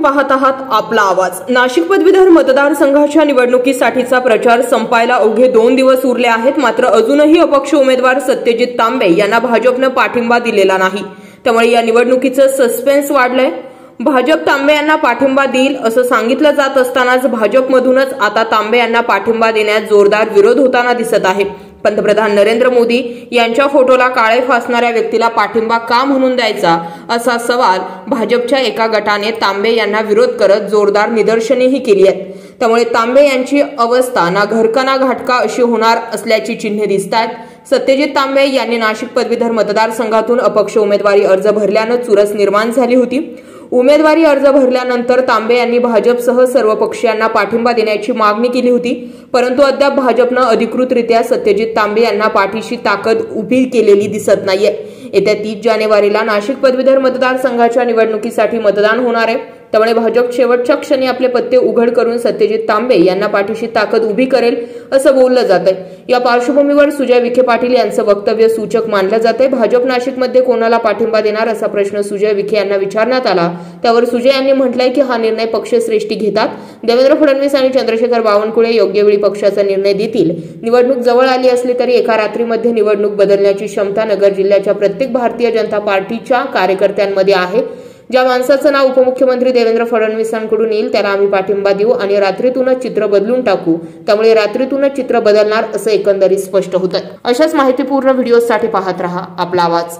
पाहत आहात आपला आवाज। नाशिक पदवीधर मतदारसंघाच्या निवडणुकीसाठीचा प्रचार संपायला अवघे 2 दिवस उरले आहेत। मात्र अजूनही अपक्ष उमेदवार सत्यजित तांबे यांना भाजपने पाठिंबा दिलेला नाही। त्यामुळे या निवडणुकीचं सस्पेन्स वाढलंय। भाजप तांबे यांना पाठिंबा देईल असं सांगितलं जात असतानाच भाजपमधूनच आता तांबे यांना पाठिंबा देण्यात जोरदार विरोध होताना दिसत आहे। पंतप्रधान नरेंद्र मोदी यांच्या फोटोला काळे फासणाऱ्या व्यक्तीला पाठिंबा का म्हणून द्यायचा असा सवाल भाजपच्या एका गटाने तांबे यांना विरोध करत जोरदार निदर्शनेही केली आहेत। त्यामुळे तांबे यांची अवस्था ना घरका ना घाटका अशी होणार असल्याची चिन्हे दिसतात। सत्यजित तांबे यांनी नाशिक पदवीधर मतदारसंघातून अपक्ष उमेदवारी अर्ज भरल्यानं चुरस निर्माण झाली होती। उमेदवारी अर्ज भरल्यानंतर तांबे यांनी भाजपसह सर्व पक्षीयांना पाठिंबा देण्याची मागणी केली होती, परंतु अद्याप भाजपनं अधिकृतरित्या सत्यजित तांबे यांना पाठीशी ताकद उभी केलेली दिसत नाहीये। येत्या 30 जानेवारीला नाशिक पदवीधर मतदारसंघाच्या निवडणुकीसाठी मतदान होणार आहे। त्यामुळे भाजप शेवटच्या क्षणी आपले पत्ते उघड करून सत्यजित तांबे यांना पाठीशी ताकद उभी करेल असं बोललं जातंय। या पार्श्वभूमीवर सुजय विखे पाटील यांचं वक्तव्य सूचक मानलं जातंय। भाजप नाशिकमध्ये कोणाला पाठिंबा देणार असा प्रश्न सुजय विखे यांना विचारण्यात आला। त्यावर सुजय यांनी म्हटलंय की हा निर्णय पक्षश्रेष्ठी घेतात। देवेंद्र फडणवीस आणि चंद्रशेखर बावनकुळे योग्य वेळी पक्षाचा निर्णय देतील। निवडणूक जवळ आली असली तरी एका रात्रीमध्ये निवडणूक बदलण्याची क्षमता नगर जिल्ह्याच्या प्रत्येक भारतीय जनता पार्टीच्या कार्यकर्त्यांमध्ये आहे। ज्या माणसाचं नाव उपमुख्यमंत्री देवेंद्र फडणवीसांकडून येईल त्याला आम्ही पाठिंबा देऊ आणि रात्रीतूनच चित्र बदलून टाकू। त्यामुळे रात्रीतूनच चित्र बदलणार असं एकंदरीत स्पष्ट होतं। अशाच माहितीपूर्ण व्हिडिओसाठी पाहत रहा आपला आवाज।